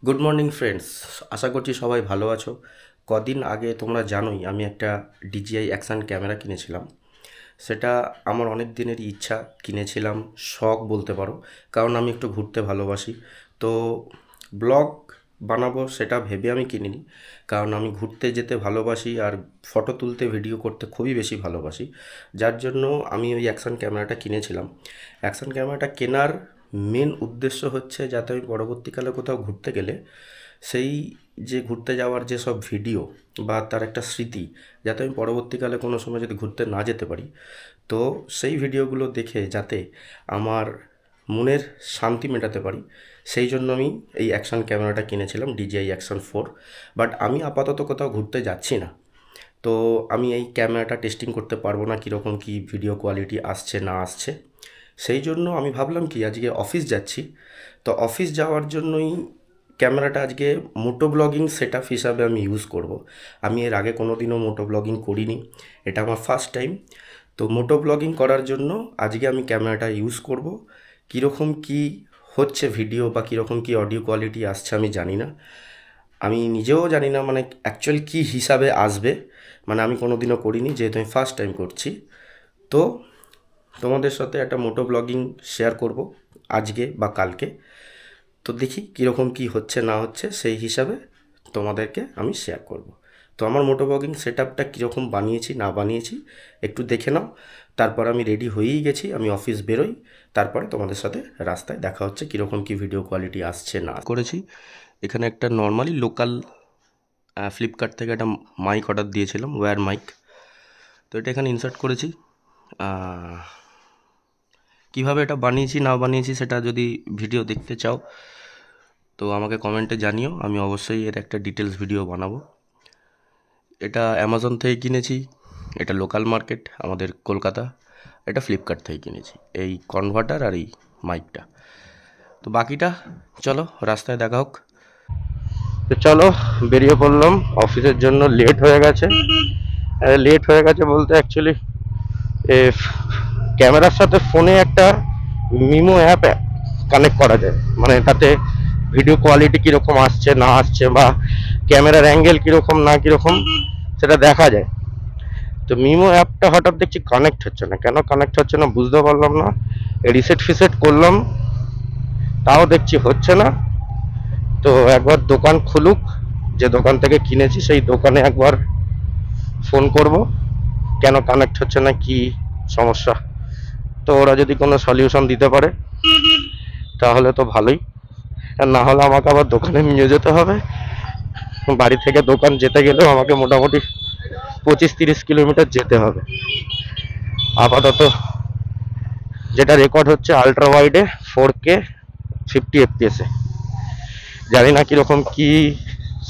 Good morning friends, আশা করছি সবাই ভালো আছো। কদিন আগে তোমরা জানোই আমি একটা ডিজিআই অ্যাকশান ক্যামেরা কিনেছিলাম। সেটা আমার অনেক দিনেরই ইচ্ছা, কিনেছিলাম শখ বলতে পারো, কারণ আমি একটু ঘুরতে ভালোবাসি। তো ব্লগ বানাবো সেটা ভেবে আমি কিনিনি, কারণ আমি ঘুরতে যেতে ভালোবাসি আর ফটো তুলতে ভিডিও করতে খুবই বেশি ভালোবাসি। যার জন্য আমি ওই অ্যাকশান ক্যামেরাটা কিনেছিলাম। অ্যাকশান ক্যামেরাটা কেনার মেন উদ্দেশ্য হচ্ছে যাতে আমি পরবর্তীকালে কোথাও ঘুরতে গেলে সেই যে ঘুরতে যাওয়ার যে সব ভিডিও বা তার একটা স্মৃতি, যাতে আমি পরবর্তীকালে কোনো সময় যদি ঘুরতে না যেতে পারি, তো সেই ভিডিওগুলো দেখে যাতে আমার মনের শান্তি মেটাতে পারি, সেই জন্য আমি এই অ্যাকশান ক্যামেরাটা কিনেছিলাম, ডিজিআই অ্যাকশন 4। বাট আমি আপাতত কোথাও ঘুরতে যাচ্ছি না, তো আমি এই ক্যামেরাটা টেস্টিং করতে পারবো না কীরকম কী ভিডিও কোয়ালিটি আসছে না আসছে। সেই জন্য আমি ভাবলাম কি আজকে অফিস যাচ্ছি, তো অফিস যাওয়ার জন্যই ক্যামেরাটা আজকে মোটো ব্লগিং সেটআপ হিসাবে আমি ইউজ করব। আমি এর আগে কোনো দিনও মোটো ব্লগিং করিনি, এটা আমার ফার্স্ট টাইম। তো মোটো ব্লগিং করার জন্য আজকে আমি ক্যামেরাটা ইউজ করব। কীরকম কি হচ্ছে ভিডিও বা কীরকম কি অডিও কোয়ালিটি আসছে আমি জানি না, আমি নিজেও জানি না মানে অ্যাকচুয়াল কী হিসাবে আসবে। মানে আমি কোনো দিনও করিনি, যেহেতু আমি ফার্স্ট টাইম করছি। তো তোমাদের সাথে একটা মোটো ব্লগিং শেয়ার করব আজকে বা কালকে। তো দেখি কীরকম কি হচ্ছে না হচ্ছে, সেই হিসাবে তোমাদেরকে আমি শেয়ার করব। তো আমার মোটো ব্লগিং সেট আপটা কীরকম বানিয়েছি না বানিয়েছি একটু দেখে নাও। তারপর আমি রেডি হয়েই গেছি, আমি অফিস বেরোই, তারপরে তোমাদের সাথে রাস্তায় দেখা হচ্ছে কীরকম কি ভিডিও কোয়ালিটি আসছে না করেছি। এখানে একটা নর্মালি লোকাল ফ্লিপকার্ট থেকে একটা মাইক অর্ডার দিয়েছিলাম, ওয়্যার মাইক। তো এটা এখানে ইনসার্ট করেছি। কিভাবে এটা বানিয়েছি না বানিয়েছি সেটা যদি ভিডিও দেখতে চাও তো আমাকে কমেন্টে জানিও, আমি অবশ্যই এর একটা ডিটেলস ভিডিও বানাবো। এটা অ্যামাজন থেকে কিনেছি, এটা লোকাল মার্কেট আমাদের কলকাতা। এটা ফ্লিপকার্ট থেকে কিনেছি, এই কনভার্টার আর এই মাইকটা। তো বাকিটা চলো রাস্তায় দেখা হোক। তো চলো বেরিয়ে পড়লাম অফিসের জন্য। লেট হয়ে গেছে বলতে অ্যাকচুয়ালি ক্যামেরার সাথে ফোনে একটা মিমো অ্যাপ কানেক্ট করা যায়, মানে তাতে ভিডিও কোয়ালিটি কীরকম আসছে না আসছে বা ক্যামেরার অ্যাঙ্গেল কীরকম না কীরকম সেটা দেখা যায়। তো মিমো অ্যাপটা হঠাৎ দেখছি কানেক্ট হচ্ছে না, কেন কানেক্ট হচ্ছে না বুঝতে পারলাম না। রিসেট ফিসেট করলাম, তাও দেখছি হচ্ছে না। তো একবার দোকান খুলুক, যে দোকান থেকে কিনেছি সেই দোকানে একবার ফোন করব, কেন কানেক্ট হচ্ছে না কি সমস্যা। তো ওরা যদি কোনো সলিউশন দিতে পারে তাহলে তো ভালোই, আর না হলে আমাকে আবার দোকানে নিয়ে যেতে হবে। বাড়ি থেকে দোকান যেতে গেলেও আমাকে মোটামুটি 25-30 কিলোমিটার যেতে হবে। আপাতত যেটা রেকর্ড হচ্ছে আলট্রা ওয়াইডে 4K 50 FPS এ। জানি না কীরকম কি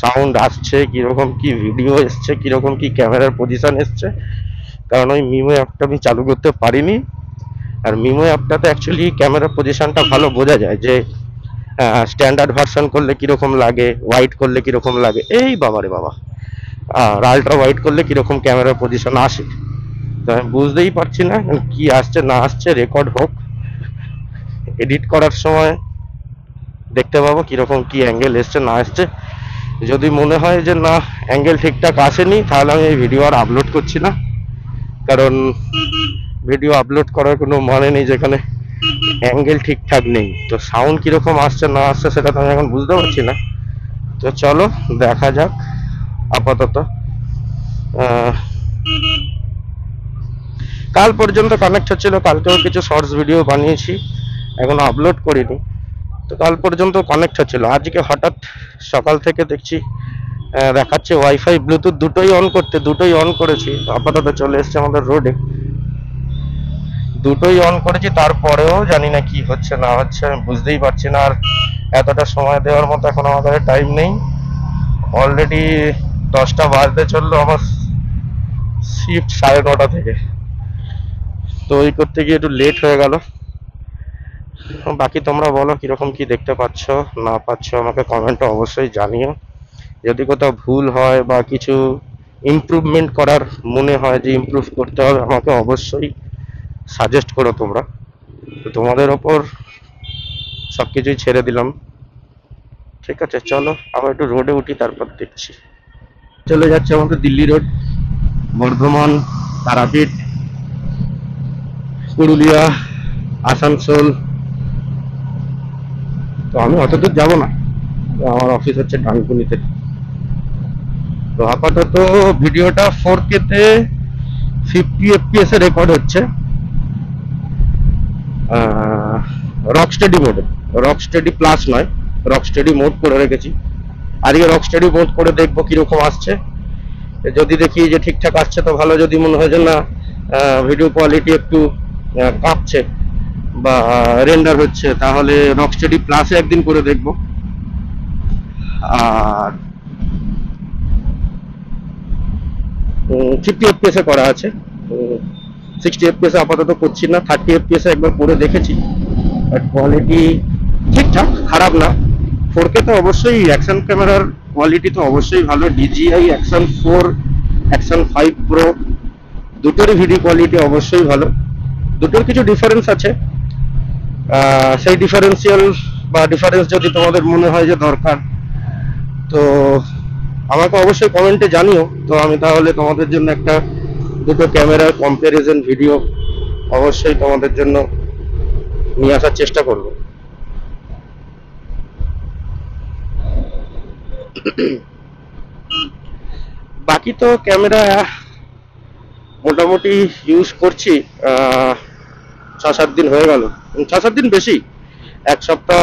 সাউন্ড আসছে, কীরকম কি ভিডিও এসছে, কীরকম কি ক্যামেরার পজিশন এসছে, কারণ ওই মিমো অ্যাপটা আমি চালু করতে পারিনি। আর মিমো অ্যাপটাতে অ্যাকচুয়ালি ক্যামেরার পজিশনটা ভালো বোঝা যায়, যে স্ট্যান্ডার্ড ভার্সন করলে কীরকম লাগে, ওয়াইড করলে কীরকম লাগে, এই বাবারে বাবা, আর আলট্রা ওয়াইড করলে কীরকম ক্যামেরার পজিশন আসে। তো আমি বুঝতেই পারছি না কি আসছে না আসছে। রেকর্ড হোক, এডিট করার সময় দেখতে পাবো কীরকম কি অ্যাঙ্গেল এসছে না এসছে। যদি মনে হয় যে না অ্যাঙ্গেল ঠিকঠাক আসেনি, তাহলে আমি এই ভিডিও আর আপলোড করছি না, কারণ ভিডিও আপলোড করার কোনো মানে নেই যেখানে অ্যাঙ্গেল ঠিকঠাক নেই। তো সাউন্ড কীরকম আসছে না আসছে সেটা তো আমি এখন বুঝতে পারছি না। তো চলো দেখা যাক। আপাতত কাল পর্যন্ত কানেক্ট হচ্ছিল, কালকেও কিছু শর্টস ভিডিও বানিয়েছি, এখনো আপলোড করিনি। তো কাল পর্যন্ত কানেক্ট হচ্ছিল, আজকে হঠাৎ সকাল থেকে দেখছি দেখাচ্ছে ওয়াইফাই ব্লুটুথ দুটোই অন করতে, দুটোই অন করেছি। আপাতত চলে এসছে আমাদের রোডে, দুটোই অন করেছি, তারপরেও জানি না কি হচ্ছে না হচ্ছে, আমি বুঝতেই পারছি না। আর এতটা সময় দেওয়ার মতো এখন আমাদের টাইম নেই, অলরেডি 10টা বাজতে চললো, আমার শিফট 9:30 থেকে। তো ওই করতে গিয়ে একটু লেট হয়ে গেল। বাকি তোমরা বলো কিরকম কি দেখতে পাচ্ছ না পাচ্ছ, আমাকে কমেন্টে অবশ্যই জানিও। যদি কোথাও ভুল হয় বা কিছু ইমপ্রুভমেন্ট করার মনে হয় যে ইমপ্রুভ করতে হবে, আমাকে অবশ্যই সাজেস্ট করো তোমরা। তো তোমাদের ওপর সব কিছুই ছেড়ে দিলাম। ঠিক আছে, চলো আবার একটু রোডে উঠি, তারপর দেখছি। চলে যাচ্ছে আমাদের দিল্লি রোড, বর্ধমান, তারাপীঠ, পুরুলিয়া, আসানসোল। তো আমি অত দূর যাবো না, তো আমার অফিস হচ্ছে ডানকুনিতে। তো আপাতত ভিডিওটা 4K তে 50 FPS এ রেকর্ড হচ্ছে, রক স্টেডি মোডে। রক স্টেডি প্লাস নয়, রক স্টেডি মোড করে রেখেছি। আজকে রক স্টেডি মোড করে দেখবো কিরকম আসছে। যদি দেখি যে ঠিকঠাক আসছে তো ভালো, যদি মনে হয় যে না ভিডিও কোয়ালিটি একটু কাঁপছে বা রেন্ডার হচ্ছে, তাহলে রক স্টেডি প্লাসে একদিন করে দেখবো। আর 50 FPS এ করা আছে, 60 FPS আপাতত করছি না, 30 FPS একবার করে দেখেছি। কোয়ালিটি ঠিকঠাক, খারাপ না। 4K তো অবশ্যই, অ্যাকশন ক্যামেরার কোয়ালিটি তো অবশ্যই ভালো। DJI অ্যাকশন 4, অ্যাকশন 5 প্রো দুটোরই ভিডিও কোয়ালিটি অবশ্যই ভালো। দুটোর কিছু ডিফারেন্স আছে, সেই ডিফারেন্স যদি তোমাদের মনে হয় যে দরকার, তো আমাকে অবশ্যই কমেন্টে জানিও। তো আমি তাহলে তোমাদের জন্য একটা দুটো ক্যামেরার কম্প্যারিজন ভিডিও অবশ্যই তোমাদের জন্য নিয়ে আসার চেষ্টা করব। বাকি তো ক্যামেরা মোটামুটি ইউজ করছি 6-7 দিন হয়ে গেল, 6-7 দিন বেশি, এক সপ্তাহ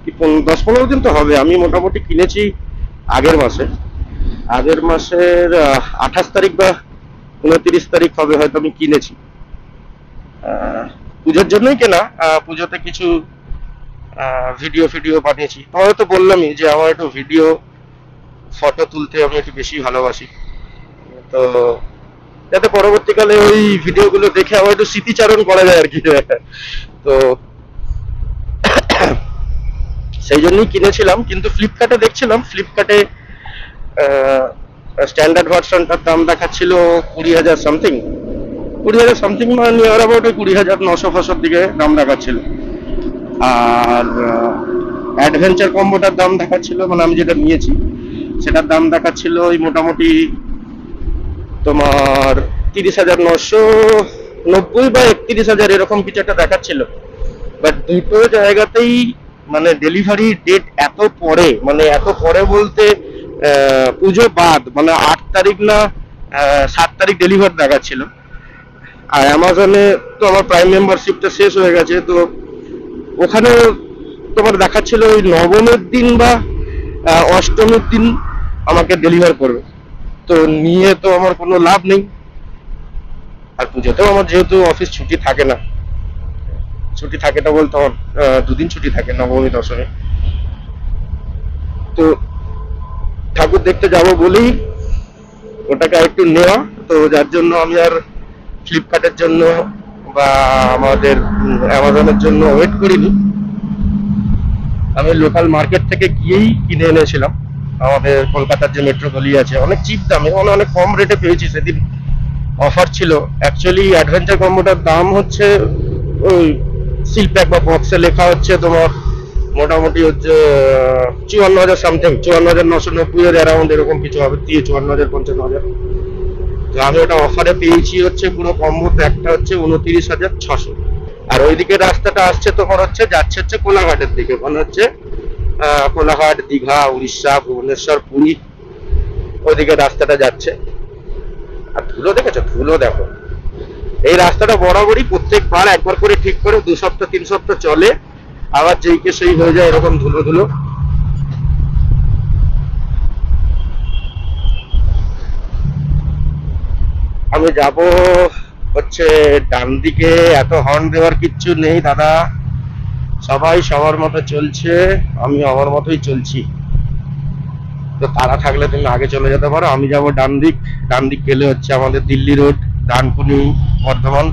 কি 10-15 দিন তো হবে। আমি মোটামুটি কিনেছি আগের মাসের 28 তারিখ বা 29 তারিখ হবে হয়তো আমি কিনেছি। পুজোর জন্যই কেনা, পুজোতে কিছু ভিডিও বানিয়েছি। তোমাদের তো বললামই যে আমার একটু ভিডিও ফটো তুলতে আমি একটু বেশি ভালোবাসি, তো যাতে পরবর্তীকালে ওই ভিডিওগুলো দেখে আমার একটু স্মৃতিচারণ করা যায় আর কি। তো সেই জন্যই কিনেছিলাম। কিন্তু ফ্লিপকার্টে দেখছিলাম, ফ্লিপকার্টে স্ট্যান্ডার্ড ভার্সনটার দাম দেখাচ্ছিল 20,000 সামথিং, 20,000 সামথিং, মানে নিয়ার অ্যাবাউট 20,900 দিকে দাম দেখাচ্ছিল। আর অ্যাডভেঞ্চার কম্বোটার দাম দেখাচ্ছিল, মানে আমি যেটা নিয়েছি সেটার দাম দেখাচ্ছিল ওই মোটামুটি তোমার 30,990 বা 31,000 এরকম কিছু একটা দেখাচ্ছিল। বাট দুটো জায়গাতেই মানে ডেলিভারি ডেট এত পরে, মানে এত পরে বলতে পুজো বাদ, মানে 8 তারিখ না 7 তারিখ ডেলিভার দেখাচ্ছিল। আর অ্যামাজনে তো আমার প্রাইম মেম্বারশিপটা শেষ হয়ে গেছে, তো ওখানে তোমার দেখাচ্ছিল ওই নবমের দিন বা অষ্টমীর দিন আমাকে ডেলিভার করবে। তো নিয়ে তো আমার কোনো লাভ নেই। আর পুজোতেও আমার যেহেতু অফিস ছুটি থাকে না, ছুটি থাকে না বলতে আমার 2 দিন ছুটি থাকে, নবমী দশমী। তো ঠাকুর দেখতে যাব বলেই ওটাকে আরেকটু নেওয়া, তো যার জন্য আমি আর ফ্লিপকার্টের জন্য বা আমাদের অ্যামাজনের জন্য ওয়েট করিনি। আমি লোকাল মার্কেট থেকে গিয়েই কিনে এনেছিলাম। আমাদের কলকাতার যে মেট্রো গলি আছে, অনেক চিপ দামে, অনেক কম রেটে পেয়েছি, সেদিন অফার ছিল। অ্যাকচুয়ালি অ্যাডভেঞ্চার কম্বোটার দাম হচ্ছে ওই সিল প্যাক বা বক্সে লেখা হচ্ছে তোমার মোটামুটি হচ্ছে 54,000 সামথিং, 54,990 এর অ্যারাউন্ড এরকম কিছু হবে, 54,000 55,000। তো আমি ওটা অফারে পেয়েছি হচ্ছে পুরো কম্বো প্যাকটা হচ্ছে 29,600। আর ওইদিকে রাস্তাটা আসছে তোমার হচ্ছে যাচ্ছে হচ্ছে কোলাঘাটের দিকে, মানে হচ্ছে কোলাঘাট, দীঘা, উড়িষ্যা, ভুবনেশ্বর, পুরী, ওইদিকে রাস্তাটা যাচ্ছে। আর ধুলো দেখেছো, ধুলো দেখো। এই রাস্তাটা বরাবরই প্রত্যেকবার একবার করে ঠিক করে 2 সপ্তাহ 3 সপ্তাহ চলে, আবার যেই কে সেই হয়ে যায় এরকম ধুলো ধুলো। আমি যাব হচ্ছে ডান দিকে, এত হর্ন দেওয়ার কিচ্ছু নেই দাদা, সবাই সবার মতো চলছে, আমি আমার মতোই চলছি। তো তারা থাকলে তুমি আগে চলে যেতে পারো, আমি যাব ডান দিক। ডান দিক গেলে হচ্ছে আমাদের দিল্লি রোড, ডানকুনি, বর্ধমান।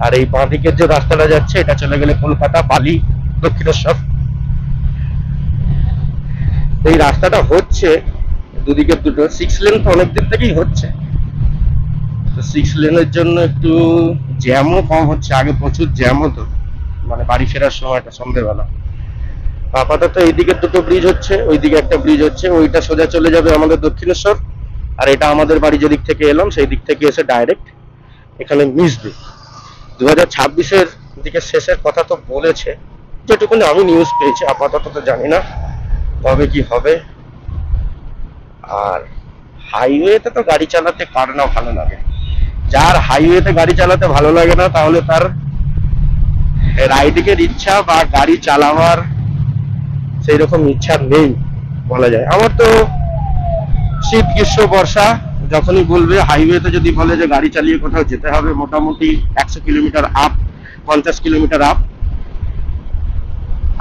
আর এই বাঁ দিকের যে রাস্তাটা যাচ্ছে এটা চলে গেলে কলকাতা, পালি, দক্ষিণেশ্বর। এই রাস্তাটা হচ্ছে দুদিকের দুটো 6 লেন, তো অনেকদিন থেকেই হচ্ছে। তো 6 লেনের জন্য একটু জ্যামও কম হচ্ছে, আগে প্রচুর জ্যাম হতো, মানে বাড়ি ফেরার সময়টা সন্ধ্যেবেলা। আপাতত এইদিকে দুটো ব্রিজ হচ্ছে, ওইদিকে একটা ব্রিজ হচ্ছে, ওইটা সোজা চলে যাবে আমাদের দক্ষিণেশ্বর, আর এটা আমাদের বাড়ি যেদিক থেকে এলাম সেই দিক থেকে এসে ডাইরেক্ট এখানে মিশবে। 2026-এর দিকে শেষের কথা তো বলেছে, যেটুকুনি আমি নিউজ পেয়েছি, আপাতত তো জানি না কবে কি হবে। আর হাইওয়েতে তো গাড়ি চালাতে কার না ভালো লাগে, যার হাইওয়েতে গাড়ি চালাতে ভালো লাগে না তাহলে তার রাইডিংয়ের ইচ্ছা বা গাড়ি চালাবার সেই রকম ইচ্ছা নেই বলা যায়। আমার তো শীত গ্রীষ্ম বর্ষা যখনই বলবে, হাইওয়েতে যদি বলে যে গাড়ি চালিয়ে কোথাও যেতে হবে মোটামুটি 100 কিলোমিটার আপ, 50 কিলোমিটার আপ,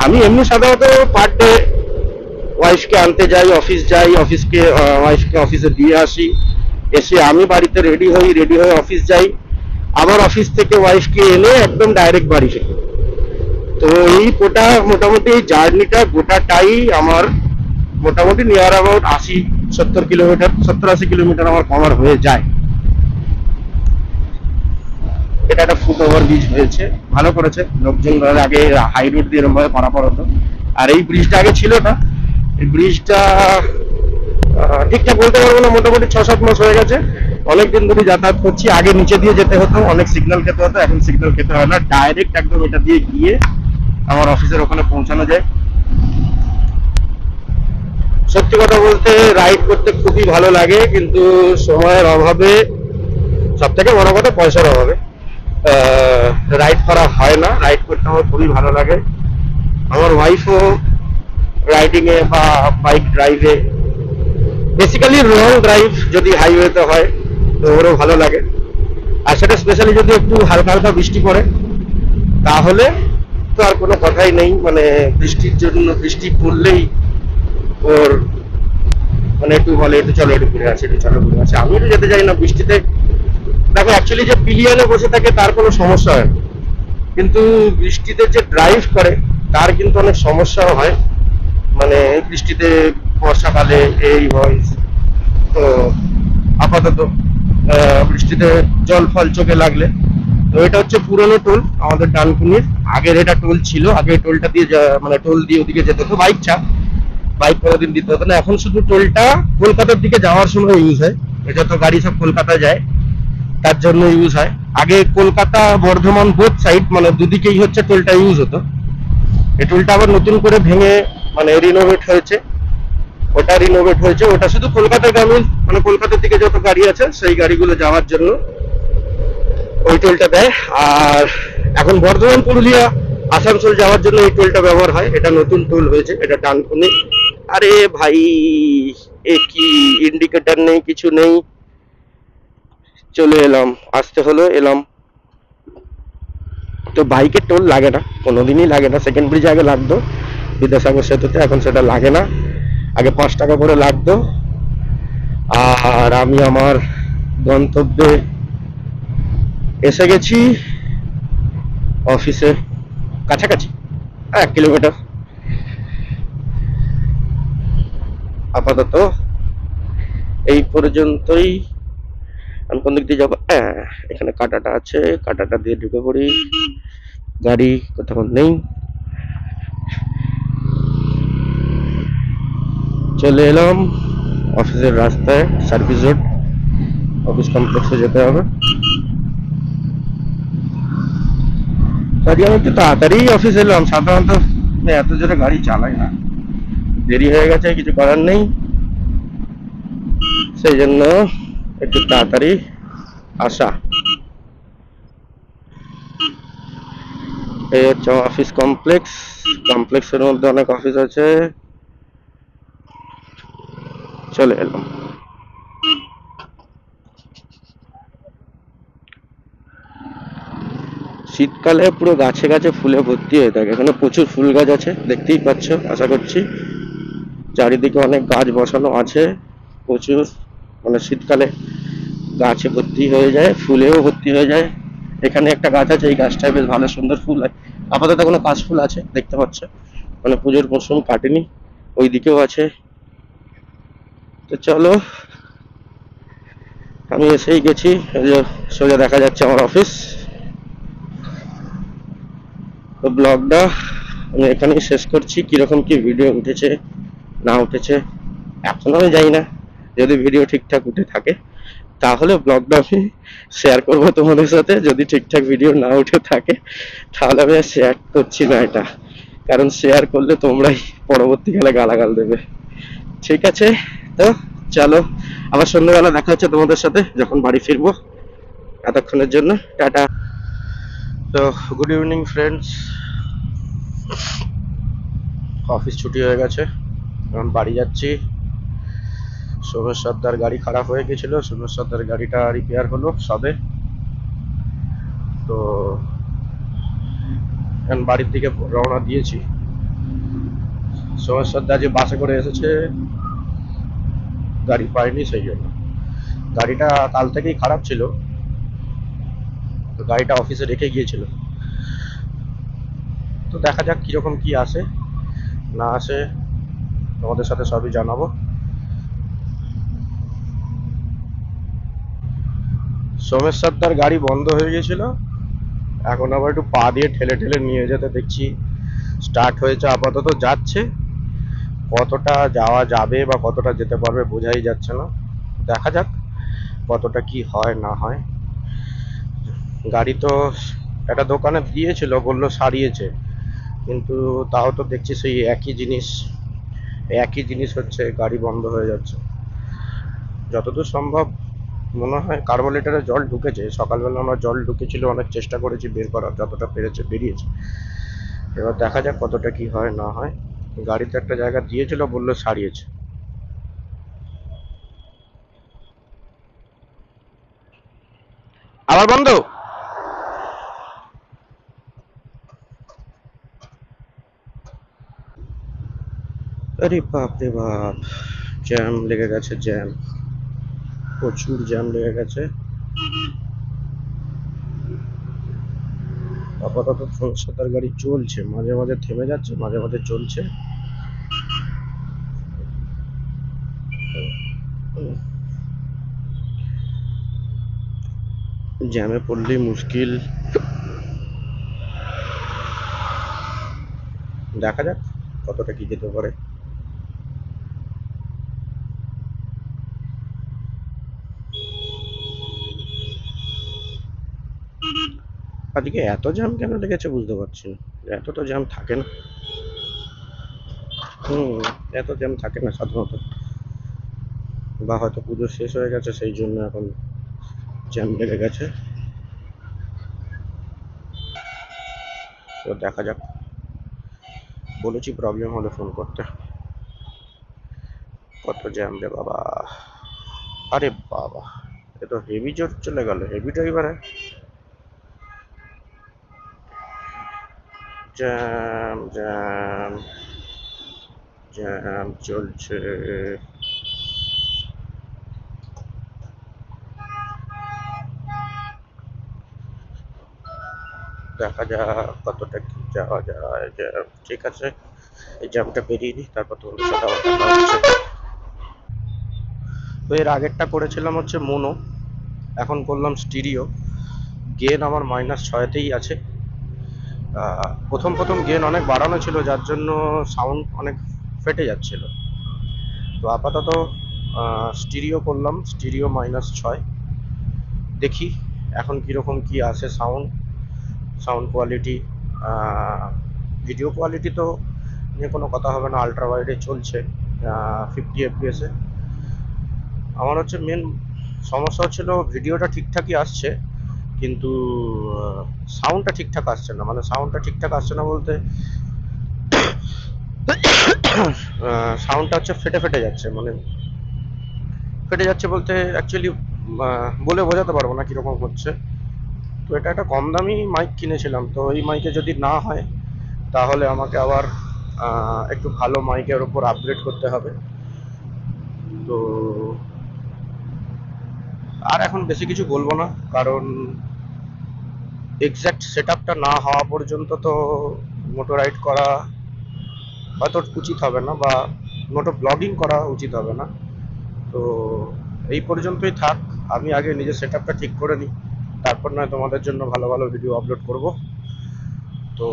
আমি এমনি সাধারণত পার ডে ওয়াইফকে আনতে যাই, অফিস যাই, ওয়াইফকে অফিসে দিয়ে আসি, এসে আমি বাড়িতে রেডি হয়ে অফিস যাই, আবার অফিস থেকে ওয়াইফকে এনে একদম ডাইরেক্ট বাড়ি ফিরি। তো এই মোটামুটি এই জার্নিটা গোটাটাই আমার মোটামুটি নিয়ার অ্যাবাউট 70 কিলোমিটার, 70-80 কিলোমিটার আমার কভার হয়ে যায়। এটা একটা ফুট ওভার ব্রিজ হয়েছে, ভালো করেছে লোকজন। আগে হাই রোড দিয়ে এরকম ভাবে পারাপার হতো, আর এই ব্রিজটা আগে ছিল না। এই ব্রিজটা ঠিকঠাক বলতে পারবো না, মোটামুটি 6-7 মাস হয়ে গেছে, অনেকদিন ধরে যাতায়াত করছি। আগে নিচে দিয়ে যেতে হতো, অনেক সিগন্যাল খেতে হতো, এখন সিগন্যাল খেতে হয় না, ডাইরেক্ট একদম এটা দিয়ে গিয়ে আমার অফিসের ওখানে পৌঁছানো যায়। সত্যি কথা বলতে রাইড করতে খুবই ভালো লাগে, কিন্তু সময়ের অভাবে, সব থেকে বড় কথা পয়সার অভাবে রাইড করা হয় না। রাইড করতে আমার খুবই ভালো লাগে। আমার ওয়াইফও রাইডিং এ বা বাইক ড্রাইভে, বেসিক্যালি লং ড্রাইভ যদি হাইওয়েতে হয় তো ওরও ভালো লাগে। আর সেটা স্পেশালি যদি একটু হালকা হালকা বৃষ্টি পড়ে তাহলে তো আর কোনো কথাই নেই। মানে বৃষ্টির জন্য, বৃষ্টি পড়লেই ওর মানে একটু বলে একটু চলো একটু ঘুরে আসি, একটু চলো ঘুরে আসি। আমি তো যেতে চাই না বৃষ্টিতে। দেখো অ্যাকচুয়ালি যে পিলিয়নে বসে থাকে তার কোনো সমস্যা হয় না, কিন্তু বৃষ্টিতে যে ড্রাইভ করে তার কিন্তু অনেক সমস্যাও হয়। মানে বৃষ্টিতে বর্ষাকালে এই হয়। তো আপাতত বৃষ্টিতে জল ফল চোখে লাগলে, তো এটা হচ্ছে পুরনো টোল আমাদের ডানকুনির। আগের এটা টোল ছিল, আগে টোলটা দিয়ে মানে টোল দিয়ে ওদিকে যেতে হতো, বাইক কোনোদিন দিতে হতো না। এখন শুধু টোলটা কলকাতার দিকে যাওয়ার সময় ইউজ হয়, যত গাড়ি সব কলকাতা যায় তার জন্য ইউজ হয়। আগে কলকাতা বর্ধমান বোথ সাইড মানে দুদিকেই হচ্ছে টোলটা ইউজ হতো। এই টোলটা আবার নতুন করে ভেঙে মানে রিনোভেট হয়েছে, ওটা শুধু কলকাতাগামী মানে কলকাতার দিকে যত গাড়ি আছে সেই গাড়িগুলো যাওয়ার জন্য ওই টোলটা দেয়। আর এখন বর্ধমান, পুরুলিয়া, আসানসোল যাওয়ার জন্য এই টোলটা ব্যবহার হয়। এটা নতুন টোল হয়েছে, এটা ডানকুনি। আরে ভাই, এ কি ইন্ডিকেটর নেই, কিছু নেই, চলে এলাম, আসতে হলো, এলাম। তো বাইকের টোল লাগে না, কোনোদিনই লাগে না। সেকেন্ড ব্রিজ আগে লাগতো বিদ্যাসাগর সেতুতে, এখন সেটা লাগে না। আগে 5 টাকা করে লাগতো। আর আমি আমার গন্তব্যে এসে গেছি, অফিসে কাছাকাছি 1 কিলোমিটার। আপাতত এই পর্যন্তই। আমি কোন দিক দিয়ে যাবো? এখানে কাটাটা আছে, কাটাটা দিয়ে ঢুকে পড়ি। গাড়ি কোথাও নেই, চলে এলাম অফিসের রাস্তায়, সার্ভিস রোড, অফিস কমপ্লেক্সে যেতে হবে। আমি একটু তাড়াতাড়ি অফিস এলাম, সাধারণত এত জোরে গাড়ি চালাই না, দেরি হয়ে গেছে, কিছু করার নেই, সেই জন্য একটু তাড়াতাড়ি আসা। এই হচ্ছে অফিস কমপ্লেক্সের মধ্যে অনেক অফিস আছে, চলে এলাম। শীতকালে পুরো গাছে গাছে ফুলে ভর্তি হয়ে থাকে, এখানে প্রচুর ফুল গাছ আছে, দেখতেই পাচ্ছ আশা করছি। চারিদিকে অনেক গাছ বসানো আছে প্রচুর, মানে শীতকালে গাছে ভর্তি হয়ে যায়, ফুলেও ভর্তি হয়ে যায়। এখানে একটা গাছ আছে, এই গাছটায় বেশ ভালো সুন্দর ফুল হয়। আপাতত কোনো কাশ ফুল আছে দেখতে পাচ্ছ, মানে পুজোর মরশুম কাটেনি। ওই দিকেও আছে। তো চলো, আমি এসেই গেছি, সোজা দেখা যাচ্ছে আমার অফিস। তো ব্লগটা আমি এখানেই শেষ করছি। কিরকম কি ভিডিও উঠেছে না উঠেছে এখন আমি জানি না। যদি ভিডিও ঠিকঠাক উঠে থাকে তাহলে ব্লগটা আমি শেয়ার করবো তোমাদের সাথে। যদি ঠিকঠাক ভিডিও না উঠে থাকে তাহলে আমি আর শেয়ার করছি না এটা, কারণ শেয়ার করলে তোমরাই পরবর্তীকালে গালাগাল দেবে। ঠিক আছে, তো চলো, আবার সন্ধ্যাবেলা দেখা হচ্ছে তোমাদের সাথে যখন বাড়ি ফিরবো। এতক্ষণের জন্য টাটা। তো গুড ইভিনিং ফ্রেন্ডস, অফিস ছুটি হয়ে গেছে, এখন বাড়ি যাচ্ছি। সোমেশ সর্দার গাড়ি খারাপ হয়ে গেছিল, সোমেশ সর্দার গাড়িটা রিপেয়ার হলো সবে। তো এখন বাড়ির দিকে রওনা দিয়েছি। সোমেশ সর্দার যে বাসে করে এসেছে, গাড়ি পাইনি, সেই জন্য। গাড়িটা কাল থেকেই খারাপ ছিল, তো গাড়িটা অফিসে রেখে গিয়েছিল। তো দেখা যাক কিরকম কি আসে না আসে, তোমাদের সাথে সবই জানাবো। সোমেশ সর্দার গাড়ি বন্ধ হয়ে গেছিল, এখন আবার একটু পা দিয়ে ঠেলে ঠেলে নিয়ে যেতে দেখছি স্টার্ট হয়েছে, আপাতত যাচ্ছে। কতটা যাওয়া যাবে বা কতটা যেতে পারবে বোঝাই যাচ্ছে না, দেখা যাক কতটা কি হয় না হয়। গাড়ি তো একটা দোকানে দিয়েছিল, বললো সারিয়েছে, কিন্তু তাও তো দেখছি সেই একই জিনিস হচ্ছে, গাড়ি বন্ধ হয়ে যাচ্ছে। যতদূর সম্ভব মনে হয় কার্বোরেটরে জল ঢুকেছে। সকালবেলা আমরা জল ঢুকেছিল, অনেক চেষ্টা করেছি বের করার, যতটা পেরেছে বেরিয়েছে। এবার দেখা যাক কতটা কি হয় না হয়। গাড়িতে একটা জায়গা দিয়েছিল, বললো সারিয়েছে। আবার বন্ধ। আরে বাপ রে বাপ, জ্যাম লেগে গেছে, জ্যাম, প্রচুর জ্যাম লেগে গেছে। আপাতত সংসার গাড়ি চলছে, মাঝে মাঝে থেমে যাচ্ছে, মাঝে মাঝে চলছে। জ্যামে পড়লেই মুশকিল। দেখা যাক কতটা কি যেতে পারে। আজকে এত জ্যাম কেন লেগেছে বুঝতে পারছি না, এত তো জ্যাম থাকে না। এত জ্যাম থাকে না সাধারণত, বা হয়তো পুজো শেষ হয়ে গেছে সেই জন্য এখন জ্যাম লেগে গেছে। তো দেখা যাক, বলেছি প্রবলেম হলে ফোন করতে। কত জ্যাম রে বাবা, আরে বাবা, এ তো হেভি জোর চলে গেল, heavy driver. Jam jam jam চলছে। দেখা যাক কতটা কি যাওয়া যায়। জ্যাম ঠিক আছে, এই জ্যামটা পেরিয়ে নিই, তারপর তোমাদের সাথে আবার দেখা হচ্ছে। তো এর আগেরটা করেছিলাম হচ্ছে মোনো, এখন করলাম স্টিরিও। গেন আমার -6তেই আছে। প্রথম প্রথম গেন অনেক বাড়ানো ছিল, যার জন্য সাউন্ড অনেক ফেটে যাচ্ছিল। তো আপাতত স্টিরিও করলাম, স্টিরিও -6। দেখি এখন কীরকম কি আসে sound, sound quality. Video quality তো নিয়ে কোনো কথা হবে না, আলট্রা ওয়াইডে চলছে 50 FPS-এ। আমার হচ্ছে মেন সমস্যা হচ্ছিল ভিডিওটা ঠিকঠাকই আসছে, কিন্তু সাউন্ডটা ঠিকঠাক আসছে না। মানে সাউন্ডটা ঠিকঠাক আসছে না বলতে সাউন্ডটা হচ্ছে ফেটে ফেটে যাচ্ছে। মানে ফেটে যাচ্ছে বলতে অ্যাকচুয়ালি বলে বোঝাতে পারবো না কীরকম হচ্ছে। তো এটা একটা কম দামি মাইক কিনেছিলাম, তো এই মাইকে যদি না হয় তাহলে আমাকে আবার একটু ভালো মাইকের ওপর আপগ্রেড করতে হবে। তো আর এখন বেশি কিছু বলবো না, কারণ এক্স্যাক্ট সেট আপটা না হওয়া পর্যন্ত তো মোটো রাইড করা হয়তো উচিত হবে না, বা মোটো ব্লগিং করা উচিত হবে না। তো এই পর্যন্তই থাক, আমি আগে নিজের সেট আপটা ঠিক করে নিই, তারপর নয় তোমাদের জন্য ভালো ভালো ভিডিও আপলোড করব। তো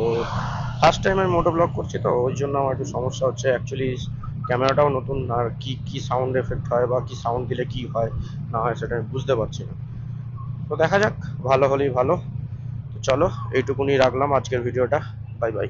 ফার্স্ট টাইম আমি মোটো ব্লগ করছি, তো ওই জন্য আমার একটু সমস্যা হচ্ছে অ্যাকচুয়ালি। ক্যামেরাটাও নতুন, আর কি কি সাউন্ড এফেক্ট হয় বা কি সাউন্ড দিলে কি হয় না হয় সেটা আমি বুঝতে পারছি না। তো দেখা যাক, ভালো হলেই ভালো। তো চলো, এইটুকুনি রাখলাম আজকের ভিডিওটা। Bye bye.